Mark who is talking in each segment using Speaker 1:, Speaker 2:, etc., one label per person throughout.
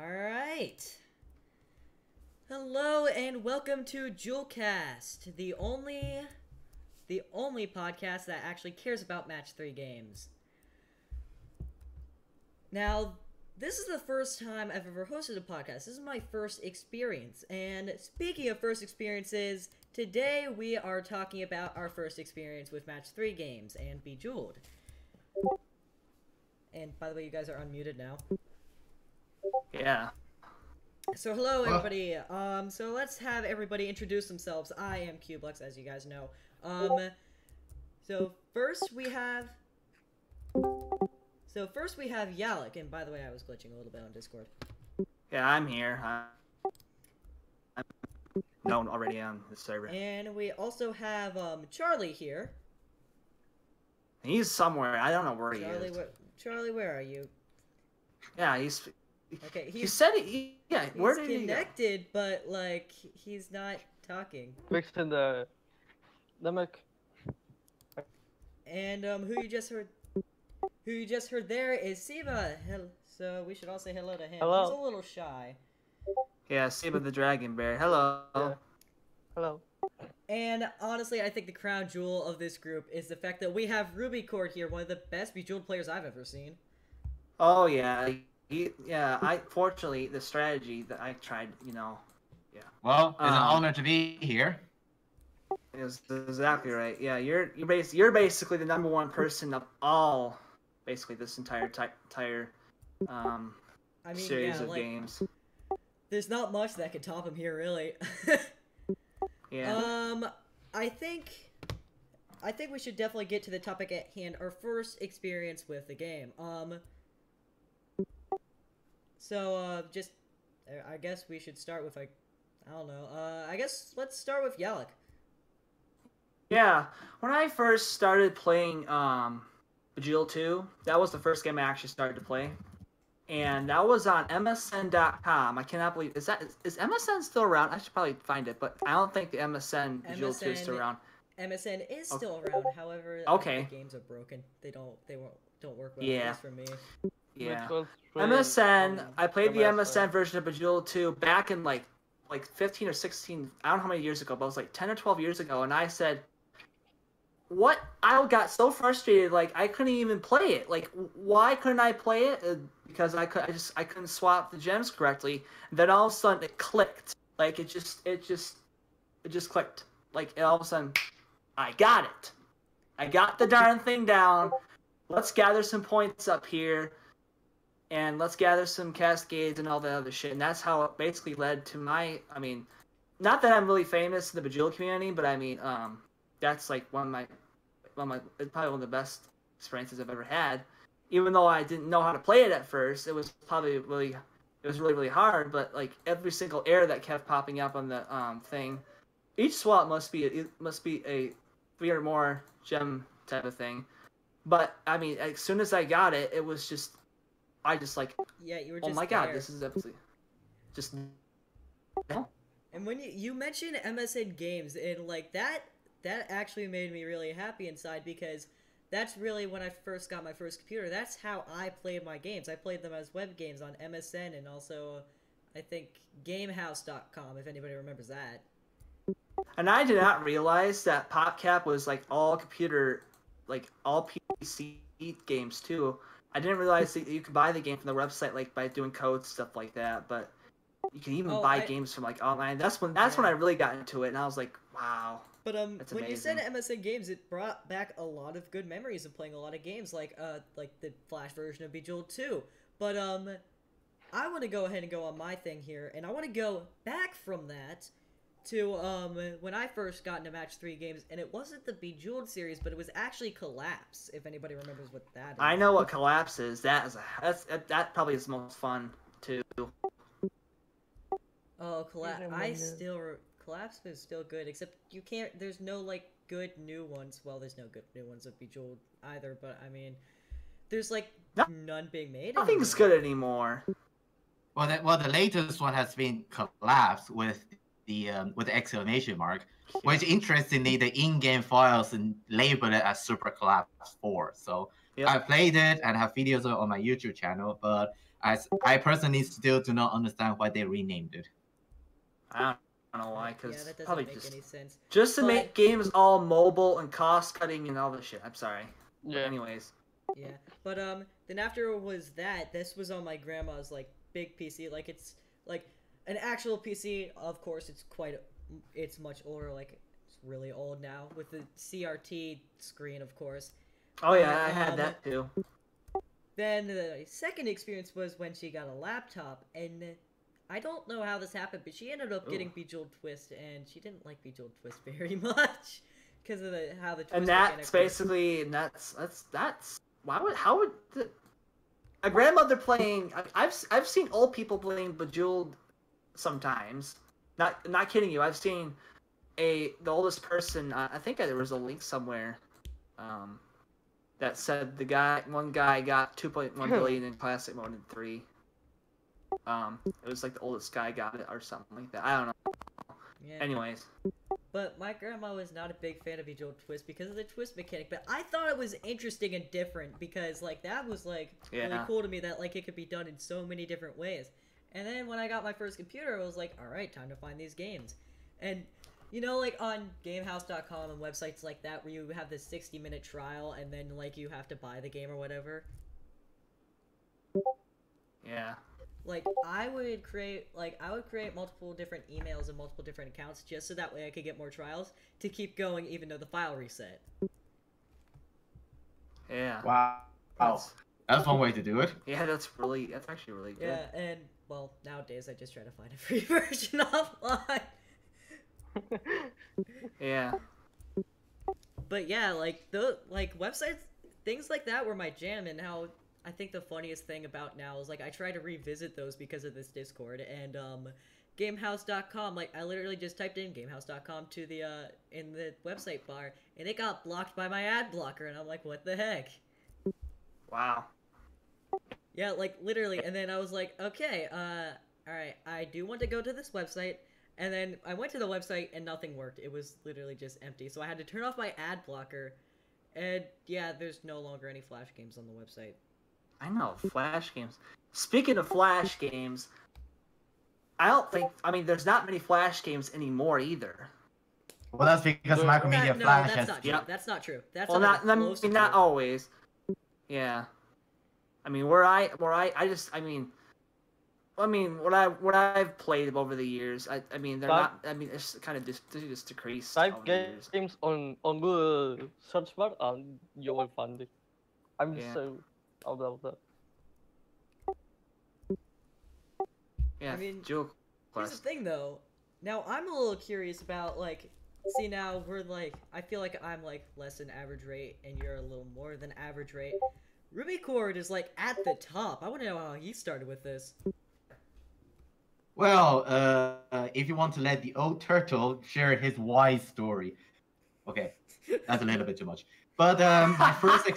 Speaker 1: Alright. Hello and welcome to JewelCast, the only podcast that actually cares about match 3 games. Now, this is the first time I've ever hosted a podcast. This is my first experience. And speaking of first experiences, today we are talking about our first experience with match 3 games and Bejeweled. And by the way, you guys are unmuted now.
Speaker 2: Yeah.
Speaker 1: So hello everybody. So let's have everybody introduce themselves. I am Cubelux, as you guys know. So first we have Yalek, and by the way, I was glitching a little bit on Discord.
Speaker 2: Yeah, I'm here. I'm known already on the server.
Speaker 1: And we also have Charlie here.
Speaker 2: He's somewhere. I don't know where he is.
Speaker 1: Charlie, where are you?
Speaker 2: Yeah, he's.
Speaker 1: Okay,
Speaker 2: he said yeah. Where did
Speaker 1: he's connected, but like he's not talking.
Speaker 3: Fixing the mic.
Speaker 1: And who you just heard there is Siva. So we should all say hello to him.
Speaker 3: Hello.
Speaker 1: He's a little shy.
Speaker 2: Yeah, Siva the Dragon Bear. Hello.
Speaker 3: Yeah. Hello.
Speaker 1: And honestly, I think the crown jewel of this group is the fact that we have Ruby Cord here, one of the best Bejeweled players I've ever seen.
Speaker 2: Oh yeah. Fortunately, the strategy that I tried, yeah.
Speaker 4: Well, it's an honor to be here.
Speaker 2: Is exactly right. Yeah, you're basically the #1 person of all, basically this entire series of games.
Speaker 1: There's not much that could top him here, really.
Speaker 2: Yeah.
Speaker 1: I think we should definitely get to the topic at hand. Our first experience with the game. So, I guess we should start with, I don't know, I guess let's start with Yalek.
Speaker 2: Yeah, when I first started playing, Bejeweled 2, that was the first game I actually started to play. And that was on MSN.com. I cannot believe, is MSN still around? I should probably find it, but I don't think the MSN Bejeweled 2 is still around.
Speaker 1: MSN is still around, however,
Speaker 2: okay.
Speaker 1: The games are broken. They don't work well,
Speaker 2: yeah.
Speaker 1: at least for me.
Speaker 2: Yeah. MSN, I played the MSN version of Bejeweled 2 back in like 15 or 16, I don't know how many years ago, but it was like 10 or 12 years ago, and I said, what? I got so frustrated, like I couldn't even play it. Like, why couldn't I play it? Because I couldn't swap the gems correctly. And then all of a sudden it clicked. Like it just clicked. Like all of a sudden, I got it. I got the darn thing down. Let's gather some points up here. And let's gather some cascades and all that other shit. And that's how it basically led to my, not that I'm really famous in the Bejeweled community, but that's like probably one of the best experiences I've ever had. Even though I didn't know how to play it at first, it was really hard. But like every single error that kept popping up on the thing, each swap must be a 3 or more gem type of thing. But as soon as I got it, it was just.
Speaker 1: Yeah, you were just
Speaker 2: oh my god, this is absolutely just.
Speaker 1: And when you mentioned MSN games, and like that actually made me really happy inside, because that's really when I first got my first computer. That's how I played my games. I played them as web games on MSN, and also I think GameHouse.com, if anybody remembers that.
Speaker 2: And I did not realize that PopCap was like all computer, like all PC games too. I didn't realize that you could buy the game from the website, like by doing codes, stuff like that. But you can even buy games from like online. That's when I really got into it, and I was like, wow.
Speaker 1: But
Speaker 2: that's
Speaker 1: when
Speaker 2: amazing.
Speaker 1: you said MSN games, it brought back a lot of good memories of playing a lot of games, like the Flash version of Bejeweled 2. But I want to go ahead and go on my thing here, and I want to go back from that to when I first got into match 3 games, and it wasn't the Bejeweled series, but it was actually Collapse, if anybody remembers what that is.
Speaker 2: I know what Collapse is. That probably is the most fun too.
Speaker 1: Oh, Collapse! Collapse is still good, except you can't. There's no like good new ones. Well, there's no good new ones of Bejeweled either. But there's like none being made.
Speaker 2: Nothing's good anymore.
Speaker 4: Well, the latest one has been Collapse with with the exclamation mark, which interestingly the in-game files and labeled it as Super Collapse 4. So I played it and have videos on my YouTube channel, but I personally still do not understand why they renamed it.
Speaker 2: I don't know why, because
Speaker 1: that doesn't
Speaker 2: probably
Speaker 1: make any sense.
Speaker 2: Just to make games all mobile and cost-cutting and all this shit. I'm sorry.
Speaker 3: Yeah.
Speaker 2: Anyways.
Speaker 1: Yeah, but then after was that, this was on my grandma's like big PC, like it's like an actual PC. Of course, it's much older, like it's really old now with the CRT screen, of course.
Speaker 2: Oh yeah, I had that too.
Speaker 1: Then the second experience was when she got a laptop, and I don't know how this happened, but she ended up getting Bejeweled Twist, and she didn't like Bejeweled Twist very much because of how the twist.
Speaker 2: And that's basically, that's how would a grandmother playing? I've seen old people playing Bejeweled sometimes. Not kidding you. I've seen the oldest person. I think there was a link somewhere, that said one guy got 2.1 billion in Classic Mode in 3. It was like the oldest guy got it or something like that. I don't know.
Speaker 1: Yeah.
Speaker 2: Anyways.
Speaker 1: But my grandma was not a big fan of Bejeweled Twist because of the twist mechanic, but I thought it was interesting and different because, like, that was, like, really cool to me that, like, it could be done in so many different ways. And then when I got my first computer, I was like, alright, time to find these games. And, you know, like, on GameHouse.com and websites like that where you have this 60-minute trial and then, like, you have to buy the game or whatever?
Speaker 2: Yeah.
Speaker 1: Like, I would create multiple different emails and multiple different accounts just so that way I could get more trials to keep going even though the file reset.
Speaker 2: Yeah.
Speaker 4: Wow. That's one way to do it.
Speaker 2: Yeah, that's actually really good.
Speaker 1: Yeah, and, well, nowadays I just try to find a free version offline.
Speaker 2: Yeah.
Speaker 1: But yeah, like, websites, things like that were my jam, and how I think the funniest thing about now is, like, I try to revisit those because of this Discord, and, GameHouse.com, like, I literally just typed in GameHouse.com to the, in the website bar, and it got blocked by my ad blocker, and I'm like, what the heck?
Speaker 2: Wow.
Speaker 1: Yeah, like, literally, and then I was like, okay, alright, I do want to go to this website, and then I went to the website, and nothing worked. It was literally just empty, so I had to turn off my ad blocker, and, yeah, there's no longer any Flash games on the website.
Speaker 2: I know, Flash games. Speaking of Flash games, there's not many Flash games anymore either.
Speaker 4: Well, that's because Macromedia Flash has...
Speaker 1: That's not true. That's
Speaker 2: well, not always. Yeah. I mean, what I've played over the years, it's kind of just decreased.
Speaker 3: Type games on Google search bar and you will find it. I'm so about that.
Speaker 2: Yeah,
Speaker 1: I mean,
Speaker 2: JewelCast.
Speaker 1: Here's the thing, though. Now, I'm a little curious about, like, see, now we're, like, I feel like I'm, like, less than average rate, and you're a little more than average rate. Ruby Cord is, like, at the top. I want to know how he started with this.
Speaker 4: Well, if you want to let the old turtle share his wise story. Okay, that's a little bit too much. But, my first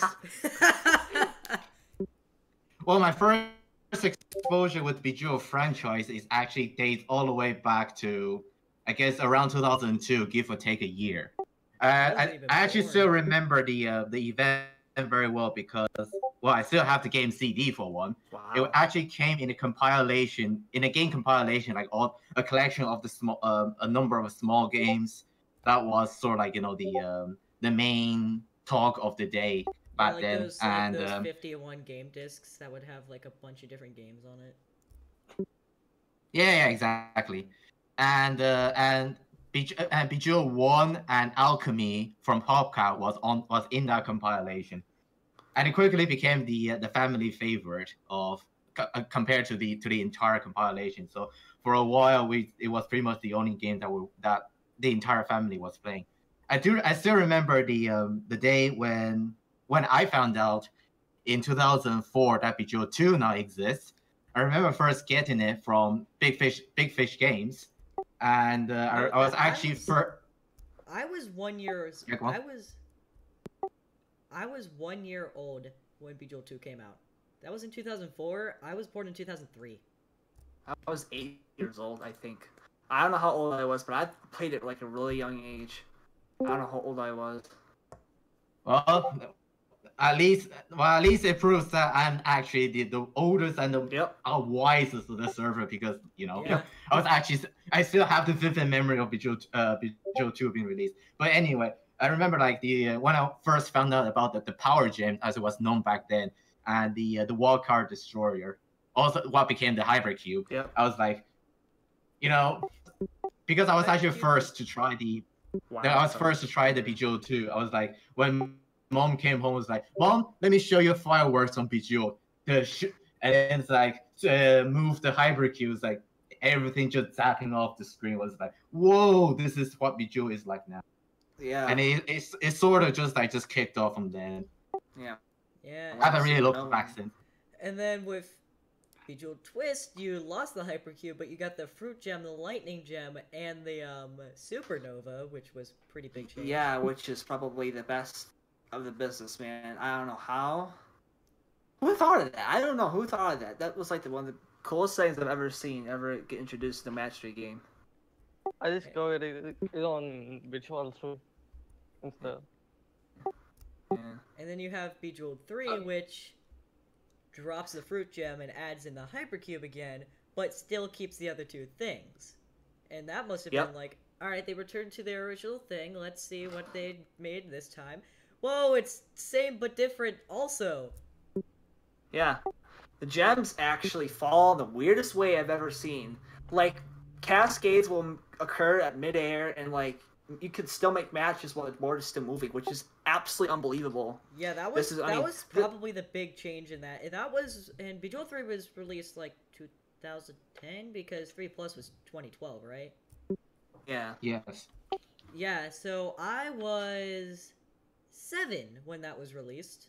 Speaker 4: my first exposure with Bejeweled franchise is actually dates all the way back to, I guess, around 2002, give or take a year. I actually still remember the event very well because, well, I still have the game CD for one.
Speaker 2: Wow.
Speaker 4: It actually came in a game compilation, like a collection of a number of small games. That was sort of like, you know, the main talk of the day back then.
Speaker 1: Those 51 game discs that would have like a bunch of different games on it.
Speaker 4: Yeah, exactly. And Bejeweled 1 and Alchemy from Hopcat was in that compilation, and it quickly became the family favorite of compared to the entire compilation. So for a while, it was pretty much the only game that the entire family was playing. I still remember the day when I found out in 2004 that Bejeweled 2 now exists. I remember first getting it from Big Fish Games. And I was actually
Speaker 1: I was 1 year. I was 1 year old when Bejeweled 2 came out. That was in 2004. I was born in 2003.
Speaker 2: I was 8 years old, I think. I don't know how old I was, but I played it like a really young age. I don't know how old I was.
Speaker 4: Well, at least it proves that I'm actually the oldest and the wisest of the server because
Speaker 1: Yeah.
Speaker 4: I still have the vivid memory of Bejeweled 2 being released. But anyway, I remember like when I first found out about the power gem as it was known back then, and the wildcard destroyer, also what became the hybrid cube.
Speaker 2: Yep.
Speaker 4: I was like, because I was actually first to try the Bejeweled 2. I was like, when Mom came home, was like, Mom, let me show you fireworks on Bejeweled. And then it's like, move the hybrid cube. It's like, everything just zapping off the screen was like, whoa, this is what Bejeweled is like now.
Speaker 2: Yeah.
Speaker 4: And it sort of just kicked off from then.
Speaker 2: Yeah.
Speaker 1: Yeah.
Speaker 4: I haven't really looked back since.
Speaker 1: And then with Bejeweled Twist, you lost the hypercube, but you got the fruit gem, the lightning gem, and the supernova, which was pretty big change.
Speaker 2: Yeah, which is probably the best of the business, man. I don't know how. Who thought of that? I don't know who thought of that. That was like one of the coolest things I've ever seen ever get introduced to the match 3 game.
Speaker 3: I discovered it on Bejeweled 3 instead.
Speaker 2: Yeah.
Speaker 1: And then you have Bejeweled 3, which drops the fruit gem and adds in the hypercube again, but still keeps the other two things. And that must have been like, alright, they returned to their original thing, let's see what they made this time. Whoa, it's same but different also.
Speaker 2: Yeah. The gems actually fall the weirdest way I've ever seen. Like, cascades will occur at midair, and like, you could still make matches while the board is still moving, which is absolutely unbelievable.
Speaker 1: Yeah, that was probably the big change in that. And Bejeweled 3 was released like 2010 because 3 Plus was 2012, right?
Speaker 2: Yeah.
Speaker 4: Yes.
Speaker 1: Yeah, so I was 7 when that was released.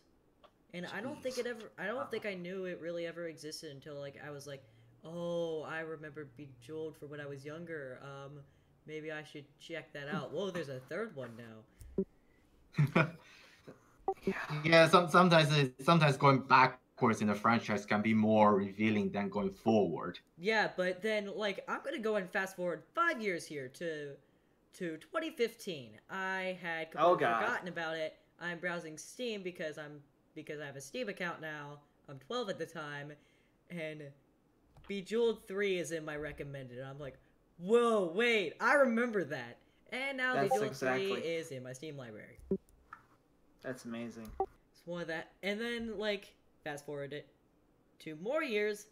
Speaker 1: And I don't think I knew it really ever existed until like I was like, oh, I remember Bejeweled for when I was younger. Maybe I should check that out. Whoa, there's a third one now.
Speaker 4: Yeah, sometimes going backwards in the franchise can be more revealing than going forward.
Speaker 1: Yeah, but then like I'm gonna go and fast forward 5 years here to 2015. I had completely forgotten about it. I'm browsing Steam because I have a Steam account now. I'm 12 at the time, and Bejeweled 3 is in my recommended. And I'm like, whoa, wait, I remember that. And now Bejeweled 3 is in my Steam library.
Speaker 2: That's amazing.
Speaker 1: It's one of that. And then, like, fast forward it 2 more years,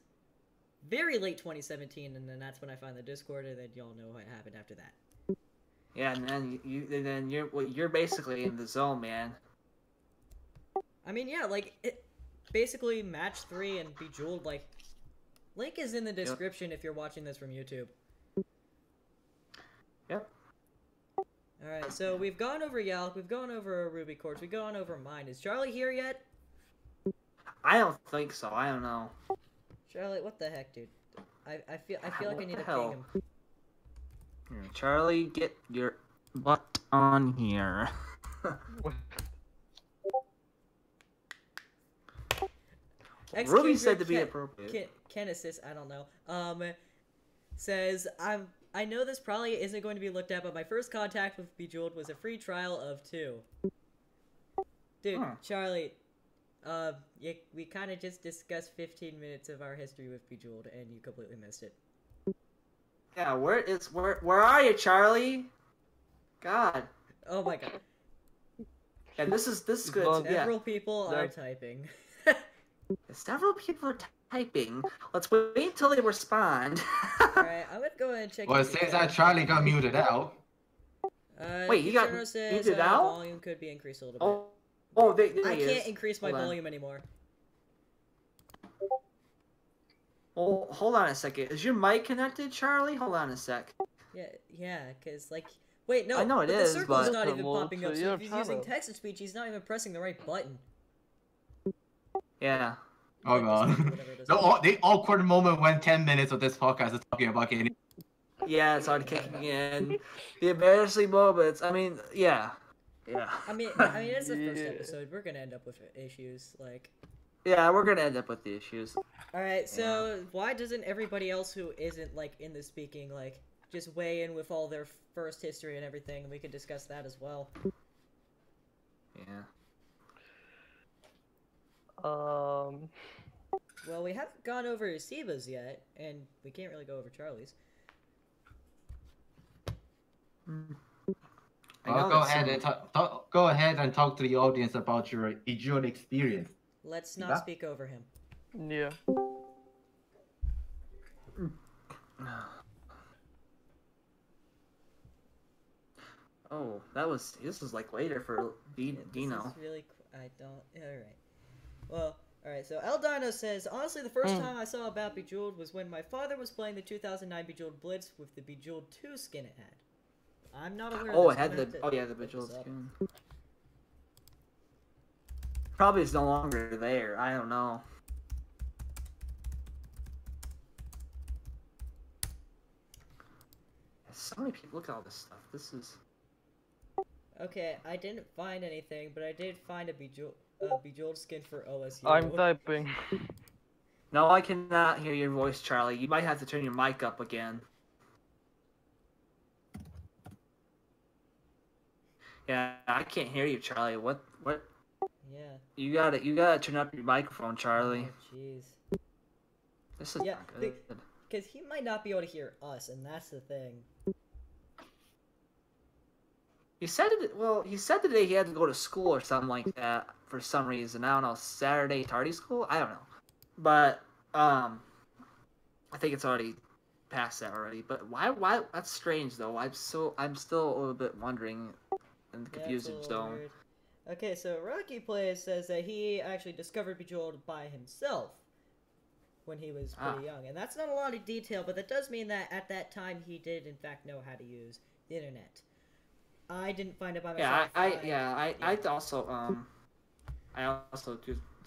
Speaker 1: very late 2017, and then that's when I find the Discord, and then y'all know what happened after that.
Speaker 2: Yeah, and then you're basically in the zone, man.
Speaker 1: I mean, yeah, like, basically Match 3 and Bejeweled, like, link is in the description if you're watching this from YouTube.
Speaker 2: Yep.
Speaker 1: Alright, so we've gone over Yalk, we've gone over Ruby Quartz, we've gone over mine. Is Charlie here yet?
Speaker 2: I don't think so. I don't know.
Speaker 1: Charlie, what the heck, dude? I feel like I need to ping him.
Speaker 2: Here, Charlie, get your butt on here. Ruby said to be appropriate.
Speaker 1: Kenesis, I don't know. Says I know this probably isn't going to be looked at, but my first contact with Bejeweled was a free trial of 2. Dude, Charlie, we kind of just discussed 15 minutes of our history with Bejeweled, and you completely missed it.
Speaker 2: Yeah, where are you, Charlie? God.
Speaker 1: Oh my god.
Speaker 2: And this is good.
Speaker 1: Several people are typing.
Speaker 2: Several people are typing. Let's wait until they respond.
Speaker 1: Alright, I'm gonna go ahead and check.
Speaker 4: Well, it says that Charlie got muted out.
Speaker 2: Wait, you got muted out?
Speaker 1: Volume could be increased a little bit. I can't increase my volume anymore.
Speaker 2: Oh, hold on a second. Is your mic connected, Charlie? Hold on a sec.
Speaker 1: Yeah, cause like, wait, no.
Speaker 2: I know it is,
Speaker 1: the circle's
Speaker 2: but
Speaker 1: not even popping up. So if he's using text-to-speech, he's not even pressing the right button.
Speaker 2: Yeah.
Speaker 4: Oh god. The awkward moment when 10 minutes of this podcast is talking about getting.
Speaker 2: Yeah, it's hard kicking in. The embarrassing moments. I mean, yeah.
Speaker 1: I mean, it's the first episode. We're gonna end up with issues, like.
Speaker 2: Yeah, we're gonna end up with the issues.
Speaker 1: Alright, so why doesn't everybody else who isn't, like, in the speaking, like, just weigh in with all their first history and everything, and we can discuss that as well.
Speaker 2: Yeah.
Speaker 1: Well, we haven't gone over Siba's yet, and we can't really go over Charlie's.
Speaker 4: Well, go ahead and talk to the audience about your Bejeweled experience.
Speaker 1: Let's not speak over him.
Speaker 3: Yeah.
Speaker 2: Oh, this was like later for Dino.
Speaker 1: This is really, I don't, alright. Well, alright, so Eldino says, honestly, the first time I saw about Bejeweled was when my father was playing the 2009 Bejeweled Blitz with the Bejeweled 2 skin it had. I'm not aware
Speaker 2: Oh,
Speaker 1: of this.
Speaker 2: it had the Bejeweled skin. Probably is no longer there. I don't know. So many people. Look at all this stuff. This is.
Speaker 1: Okay, I didn't find anything, but I did find a Bejeweled skin for OSU.
Speaker 3: I'm typing.
Speaker 2: No, I cannot hear your voice, Charlie. You might have to turn your mic up again. Yeah, I can't hear you, Charlie. What?
Speaker 1: Yeah.
Speaker 2: You gotta turn up your microphone, Charlie.
Speaker 1: Oh, jeez.
Speaker 2: This is not good.
Speaker 1: Because he might not be able to hear us, and that's the thing.
Speaker 2: He said it. Well, he said today he had to go to school or something like that for some reason. I don't know. Saturday tardy school. I don't know. But I think it's already past that already. But why? That's strange though. I'm still a little bit wondering in the confusion zone.
Speaker 1: Weird. Okay, so Rocky Plays says that he actually discovered Bejeweled by himself when he was pretty young, and that's not a lot of detail, but that does mean that at that time he did in fact know how to use the internet. I didn't find it by myself.
Speaker 2: I also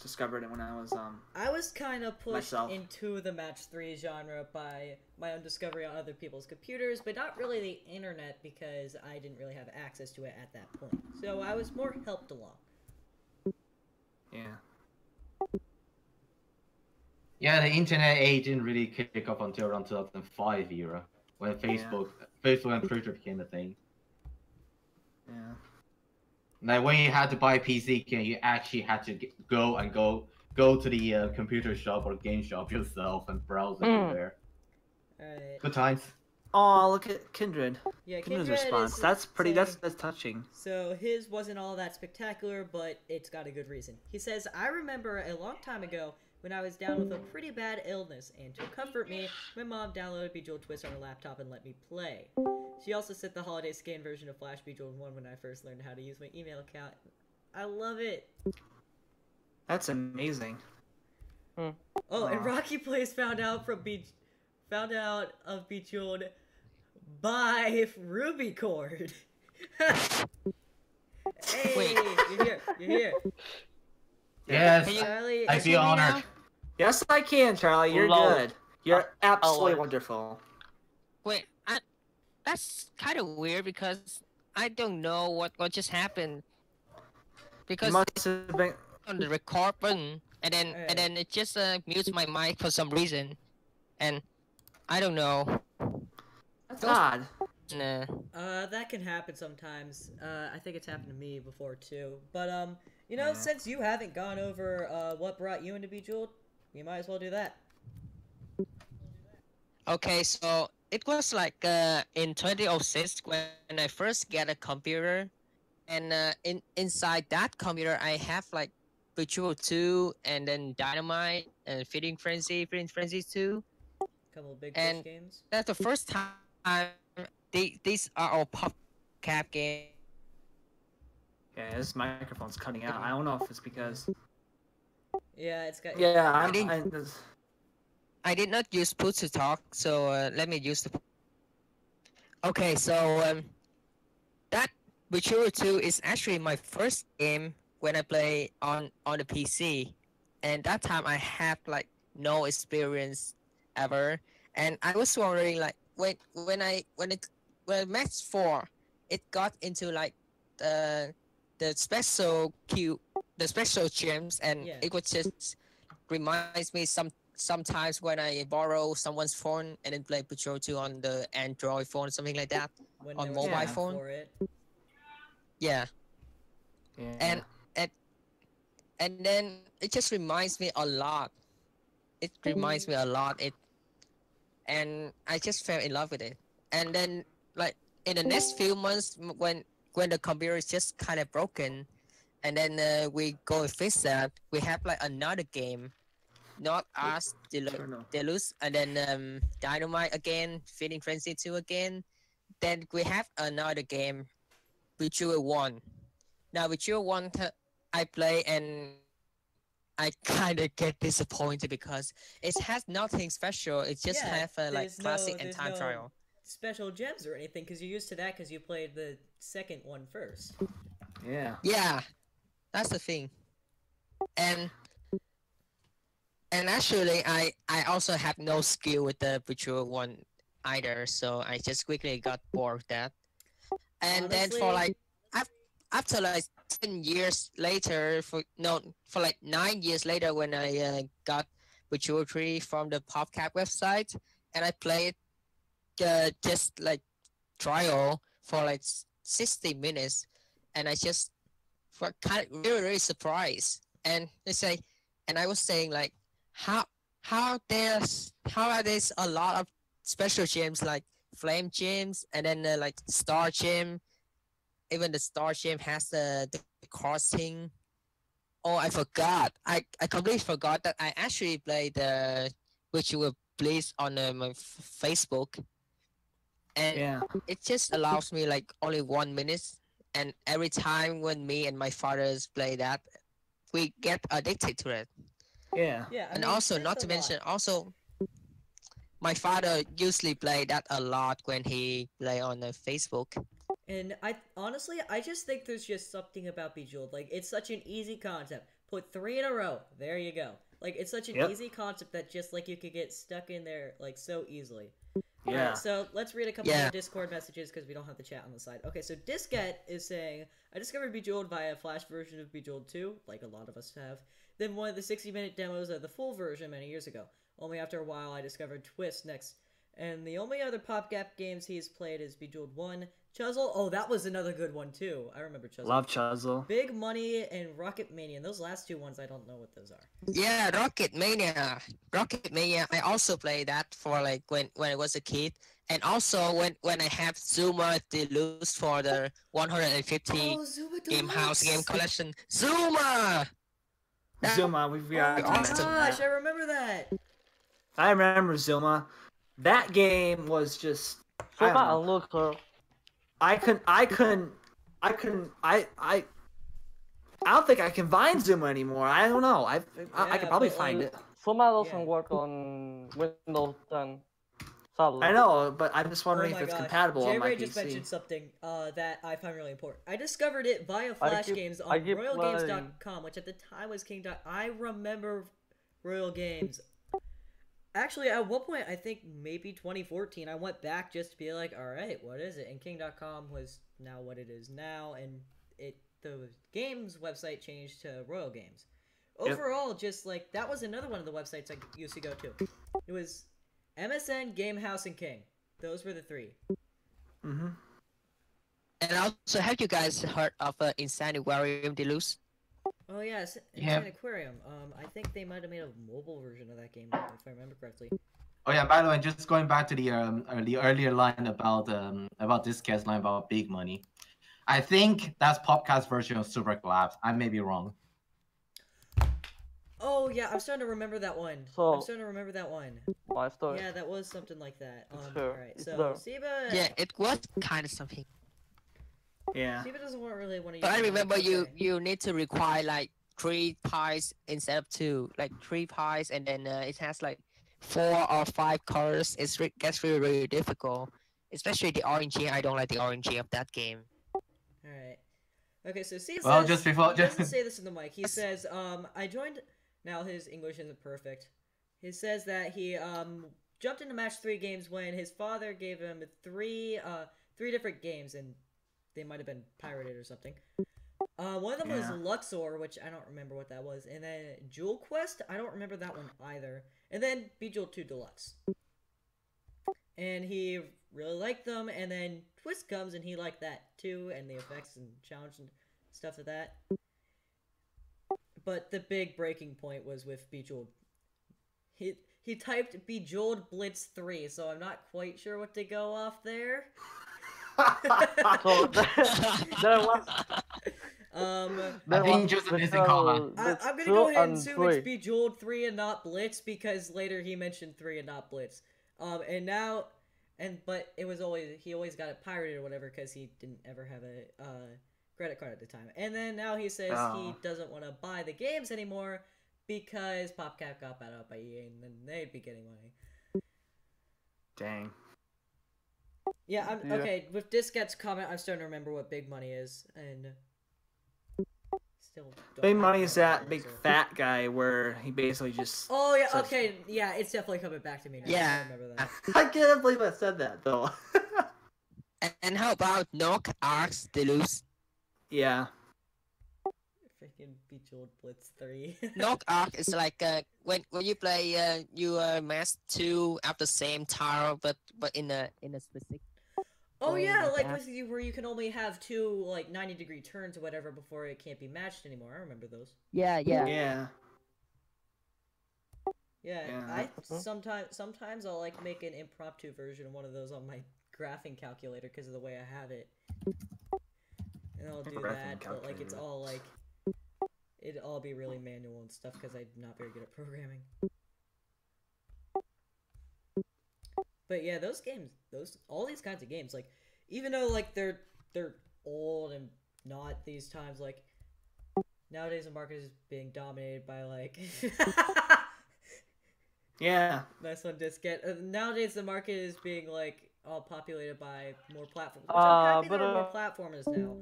Speaker 2: discovered it when I was
Speaker 1: I was kind of pushed
Speaker 2: myself.
Speaker 1: into the match 3 genre by my own discovery on other people's computers, but not really the internet because I didn't really have access to it at that point. So I was more helped along.
Speaker 2: Yeah.
Speaker 4: Yeah, the internet age didn't really kick off until around 2005 era, when Facebook and Twitter became a thing.
Speaker 2: Yeah.
Speaker 4: Like when you had to buy a PC, you actually had to go to the computer shop or game shop yourself and browse everywhere.
Speaker 1: Alright.
Speaker 4: Good times.
Speaker 2: Oh, look at Kindred.
Speaker 1: Yeah,
Speaker 2: Kindred's
Speaker 1: Kindred
Speaker 2: response.
Speaker 1: is
Speaker 2: That's pretty.
Speaker 1: saying,
Speaker 2: That's touching.
Speaker 1: So his wasn't all that spectacular, but it's got a good reason. He says, I remember a long time ago when I was down with a pretty bad illness, and to comfort me, my mom downloaded Bejeweled Twist on her laptop and let me play. She also sent the holiday scan version of Flash Bejeweled 1 when I first learned how to use my email account. I love it.
Speaker 2: That's amazing.
Speaker 1: Oh, and Rocky Plays found out of Bejeweled by Ruby Cord. Hey,
Speaker 5: Wait.
Speaker 1: you're here.
Speaker 4: Yes,
Speaker 1: Charlie,
Speaker 4: I feel honored.
Speaker 2: Yes, I can, Charlie. You're
Speaker 3: Lol.
Speaker 2: good. You're absolutely
Speaker 3: Lol.
Speaker 2: wonderful.
Speaker 5: Wait, that's kind of weird because I don't know what just happened.
Speaker 2: You
Speaker 5: Because
Speaker 2: must have been.
Speaker 5: on the record button, and then it just mutes my mic for some reason, and I don't know.
Speaker 2: That's odd.
Speaker 5: Nah.
Speaker 1: That can happen sometimes. I think it's happened to me before too. But you know,
Speaker 2: Yeah.
Speaker 1: since you haven't gone over what brought you into Bejeweled, we might as well do that.
Speaker 5: Okay, so it was like in 2006 when I first get a computer, and inside that computer I have like Bejeweled 2 and then Dynamite and Feeding Frenzy 2.
Speaker 1: Couple of big
Speaker 5: And-
Speaker 1: fish games.
Speaker 5: That's the first time these are all PopCap games.
Speaker 2: Yeah, this microphone's cutting out. I don't know if it's because.
Speaker 1: Yeah, it's got.
Speaker 2: Yeah,
Speaker 5: didn't- I did not use push to talk, so let me use the. Okay, so that Bejeweled 2 is actually my first game when I play on the PC, and that time I have like no experience ever, and I was wondering like when match 4, it got into like the special gems, and
Speaker 1: Yeah.
Speaker 5: it was just reminds me sometimes when I borrow someone's phone and then play Patrol 2 on the Android phone, something like that,
Speaker 1: When
Speaker 5: on
Speaker 1: there was
Speaker 5: mobile
Speaker 1: an app
Speaker 5: phone.
Speaker 1: for it.
Speaker 5: Yeah,
Speaker 2: Yeah.
Speaker 5: and and then it just reminds me a lot. It reminds me a lot. And I just fell in love with it. And then like in the next few months, when the computer is just kind of broken, and then we go and fix that, we have like another game, not us Deluxe, and then Dynamite again, Feeding Frenzy 2 again. Then we have another game, Bejeweled 1. Now Bejeweled 1, I play and I kind of get disappointed because it has nothing special. It just
Speaker 1: Yeah,
Speaker 5: have like classic and
Speaker 1: there's
Speaker 5: time
Speaker 1: no
Speaker 5: trial.
Speaker 1: special gems or anything because you're used to that because you played the second one first.
Speaker 2: Yeah.
Speaker 5: Yeah, that's the thing. And actually, I also have no skill with the Bejeweled 1 either, so I just quickly got bored with that. And then for
Speaker 1: Honestly-
Speaker 5: like after like 10 years later, for like 9 years later, when I got Bejeweled 3 from the PopCap website, and I played just like trial for like 60 minutes, and I just for kind of really surprised. And they say, and I was saying like, how how are there's a lot of special gems like flame gems, and then like star gem. Even the star gem has the cross thing. Oh, I forgot. I completely forgot that I actually played the which you will please on my Facebook, and
Speaker 2: Yeah.
Speaker 5: it just allows me like only 1 minute. And every time when me and my fathers play that, we get addicted to it.
Speaker 2: Yeah.
Speaker 1: Yeah, I
Speaker 5: And
Speaker 1: mean,
Speaker 5: also,
Speaker 1: it's
Speaker 5: not
Speaker 1: a
Speaker 5: to
Speaker 1: lot.
Speaker 5: mention, also my father usually play that a lot when he play on Facebook.
Speaker 1: And I honestly, I just think there's just something about Bejeweled. Like, it's such an easy concept. Put 3 in a row. There you go. Like, it's such an
Speaker 2: Yep.
Speaker 1: easy concept that just like you could get stuck in there like so easily.
Speaker 2: Yeah.
Speaker 1: Alright, so let's read a couple
Speaker 5: Yeah.
Speaker 1: more Discord messages because we don't have the chat on the side. Okay, so Disket is saying, I discovered Bejeweled via a flash version of Bejeweled 2, like a lot of us have, then one of the 60-minute demos of the full version many years ago. Only after a while I discovered Twist next, and the only other PopGap games he's played is Bejeweled 1, Chuzzle, oh, that was another good one too. I remember Chuzzle.
Speaker 2: Love Chuzzle.
Speaker 1: Big Money and Rocket Mania, and those last 2 ones, I don't know what those are.
Speaker 5: Yeah, Rocket Mania. Rocket Mania. I also played that for like when I was a kid, and also when I have Zuma Deluxe for the 150
Speaker 1: Zuma
Speaker 5: game house
Speaker 1: Deluxe!
Speaker 5: game collection. Zuma.
Speaker 2: Zuma, we
Speaker 1: Oh
Speaker 2: forgot
Speaker 1: my
Speaker 2: to mention
Speaker 1: gosh,
Speaker 2: that.
Speaker 1: I remember that!
Speaker 2: I remember Zuma. That game was just. I
Speaker 3: Zuma
Speaker 2: don't know.
Speaker 3: and Luther.
Speaker 2: I don't think I can find Zuma anymore. I don't know. I
Speaker 1: Yeah,
Speaker 2: could probably
Speaker 1: but,
Speaker 2: find
Speaker 1: like,
Speaker 2: it.
Speaker 3: Zuma doesn't
Speaker 1: Yeah.
Speaker 3: work on Windows 10. Sadly.
Speaker 2: I know, but I'm just wondering
Speaker 1: Oh
Speaker 2: if
Speaker 1: my
Speaker 2: it's
Speaker 1: gosh.
Speaker 2: compatible on my
Speaker 1: J-Ray just
Speaker 2: PC.
Speaker 1: mentioned something that I find really important. I discovered it via
Speaker 3: I
Speaker 1: Flash
Speaker 3: keep-
Speaker 1: Games
Speaker 3: I
Speaker 1: on
Speaker 3: keep
Speaker 1: RoyalGames.com, which at the time was King. I remember Royal Games. Actually, at one point, I think maybe 2014, I went back just to be like, alright, what is it? And King.com was now what it is now, and the games website changed to Royal Games.
Speaker 2: Yep.
Speaker 1: Overall, just like, that was another one of the websites I used to go to. It was MSN, Game House, and King. Those were the 3.
Speaker 2: Mm-hmm.
Speaker 5: And also, have you guys heard of Insanitarium Deluxe?
Speaker 1: Oh yes,
Speaker 4: Yeah.
Speaker 1: Insane Aquarium. I think they might have made a mobile version of that game, if I remember correctly.
Speaker 4: Oh yeah, by the way, just going back to the earlier line about this cast line about big money. I think that's Popcast version of Super Collapse. I may be wrong.
Speaker 1: Oh yeah, I'm starting to remember that one.
Speaker 3: So-
Speaker 1: I'm starting to remember that one.
Speaker 3: My story.
Speaker 1: Yeah, that was something like that.
Speaker 3: Sure,
Speaker 1: Alright,
Speaker 3: it's
Speaker 1: so
Speaker 3: there.
Speaker 1: Siba.
Speaker 5: Yeah, it was kind of something.
Speaker 2: Yeah.
Speaker 1: Siba doesn't really want to.
Speaker 5: But I remember
Speaker 1: okay.
Speaker 5: you need to require like 3 pies instead of 2, like 3 pies, and then it has like 4 or 5 colors. Gets really difficult, especially the orangey. I don't like the orangey of that game.
Speaker 1: Alright. Okay, so Siba
Speaker 4: Well,
Speaker 1: says,
Speaker 4: just before-
Speaker 1: he doesn't say this in the mic. He says, I joined. Now his English isn't perfect. He says that he jumped into match 3 games when his father gave him 3 different games, and they might have been pirated or something. One of them was
Speaker 2: Yeah.
Speaker 1: Luxor, which I don't remember what that was, and then Jewel Quest, I don't remember that one either, and then Bejeweled 2 Deluxe. And he really liked them, and then Twist comes and he liked that too, and the effects and challenge and stuff of that. But the big breaking point was with Bejeweled. He typed Bejeweled Blitz 3, so I'm not quite sure what to go off there.
Speaker 3: So there was.
Speaker 4: I think just a missing comma.
Speaker 1: I'm gonna go ahead and assume it's Bejeweled 3 and not Blitz, because later he mentioned 3 and not Blitz. But it was he always got it pirated or whatever because he didn't ever have a credit card at the time. And then now he says he doesn't want to buy the games anymore because PopCap got bought out by EA, and then they'd be getting money.
Speaker 2: Dang.
Speaker 1: Yeah, okay. With Disket's comment, I'm starting to remember what big money is, and still.
Speaker 2: Big money is that big fat guy where he basically just.
Speaker 1: Oh yeah, okay, yeah, it's definitely coming back to me now.
Speaker 5: Yeah.
Speaker 1: I remember that.
Speaker 2: I can't believe I said that though.
Speaker 5: And how about Knock Arcs Deluxe?
Speaker 2: Yeah.
Speaker 1: Freaking Bejeweled Blitz 3.
Speaker 5: Knock Arc is like when you play you mass 2 at the same tile, but in a specific.
Speaker 1: Oh yeah, like
Speaker 5: that.
Speaker 1: with you where you can only have 2 like 90-degree turns or whatever before it can't be matched anymore. I remember those.
Speaker 5: Yeah.
Speaker 2: Yeah.
Speaker 1: Yeah,
Speaker 2: Yeah.
Speaker 1: sometimes I'll like make an impromptu version of one of those on my graphing calculator because of the way I have it. And I'll do
Speaker 2: Graphing
Speaker 1: that, but like it's
Speaker 2: calculator.
Speaker 1: all like it'd all be really manual and stuff because I'm not very good at programming. But yeah, those games, all these kinds of games, like even though like they're old and not these times, like nowadays the market is being dominated by like
Speaker 2: Yeah.
Speaker 1: nice one, Diskette. Nowadays the market is being like all populated by more platforms. Which I'm happy there are more platformers now,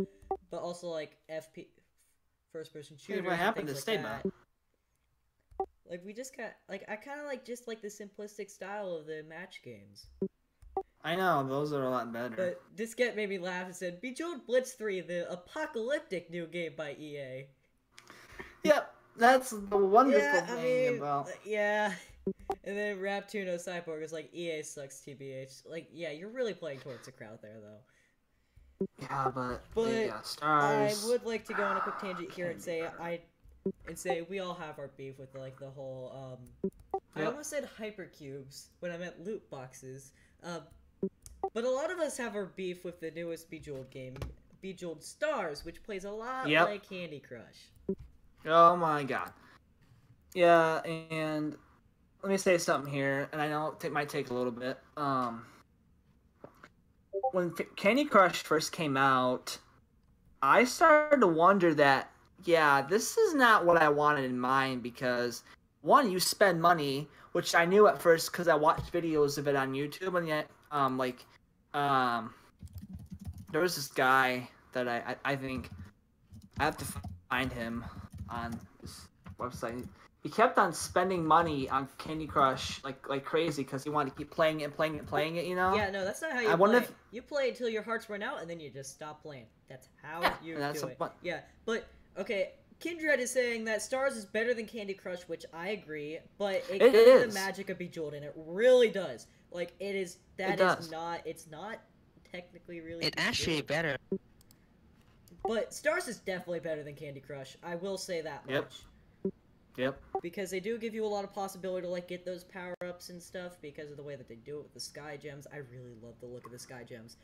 Speaker 1: but also like first person shooters.
Speaker 2: What happened to
Speaker 1: and
Speaker 2: stay
Speaker 1: things like
Speaker 2: back?
Speaker 1: that. Like we just got like I kind of like just like the simplistic style of the match games.
Speaker 2: I know, those are a lot better.
Speaker 1: But Diskette made me laugh and said, "Bejeweled Blitz 3, the apocalyptic new game by EA."
Speaker 2: Yep, that's the wonderful thing about.
Speaker 1: Yeah. And then Raptuno Cyborg is like, EA sucks, TBH. Like, yeah, you're really playing towards the crowd there, though.
Speaker 2: Yeah, but
Speaker 1: I
Speaker 2: stars.
Speaker 1: would like to go on a quick tangent here and say we all have our beef with like the whole I almost said hypercubes when I meant loot boxes. But a lot of us have our beef with the newest Bejeweled game, Bejeweled Stars, which plays a lot like Candy Crush.
Speaker 2: Oh my god. Yeah, and let me say something here, and I know it might take a little bit. When Candy Crush first came out, I started to wonder that, yeah, this is not what I wanted in mind because, one, you spend money, which I knew at first because I watched videos of it on YouTube, and yet, there was this guy that I think I have to find him on this website. He kept on spending money on Candy Crush like crazy because he wanted to keep playing it and playing it and playing it, you know?
Speaker 1: Yeah, no, that's not how you
Speaker 2: I
Speaker 1: play.
Speaker 2: wonder if-
Speaker 1: You play until your hearts run out, and then you just stop playing. That's how you do it. Yeah, but, okay, Kindred is saying that Stars is better than Candy Crush, which I agree, but it gets the magic of Bejeweled, and it really does. Like, it's not technically really
Speaker 5: It's actually better.
Speaker 1: But Stars is definitely better than Candy Crush. I will say that much.
Speaker 2: Yep.
Speaker 1: Because they do give you a lot of possibility to like get those power-ups and stuff because of the way that they do it with the Sky Gems. I really love the look of the Sky Gems.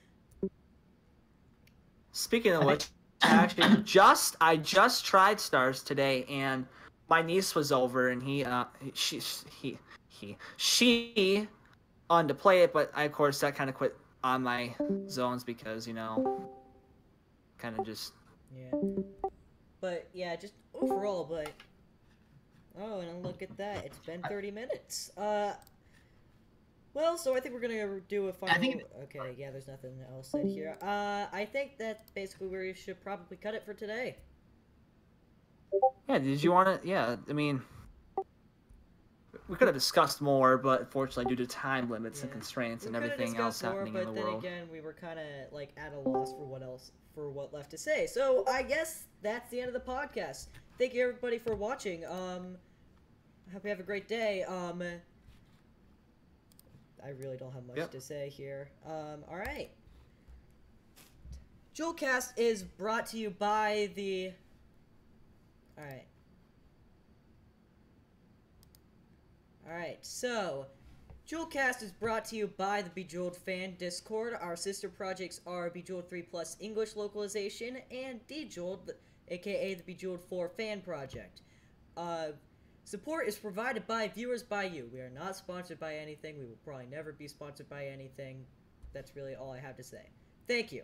Speaker 2: Speaking of which, actually, I just tried Stars today, and my niece was over, and she wanted to play it, but I, of course, that kind of quit on my zones because, you know, kind of just...
Speaker 1: Yeah. But, yeah, just overall, but... Oh, and look at that. It's been 30 minutes. Well, so I think we're gonna do a final... Okay, yeah, there's nothing else said here. I think that basically we should probably cut it for today.
Speaker 2: Yeah, did you want to... Yeah, I mean... we could have discussed more, but unfortunately, due to time limits and constraints and everything else happening in the world.
Speaker 1: But then again, we were kind of like at a loss for what left to say. So I guess that's the end of the podcast. Thank you everybody for watching. I hope you have a great day. I really don't have much to say here. All right. JewelCast is brought to you by the. All right. Alright, so, JewelCast is brought to you by the Bejeweled fan Discord. Our sister projects are Bejeweled 3 Plus English localization and Bejeweled, aka the Bejeweled 4 fan project. Support is provided by viewers by you. We are not sponsored by anything. We will probably never be sponsored by anything. That's really all I have to say. Thank you.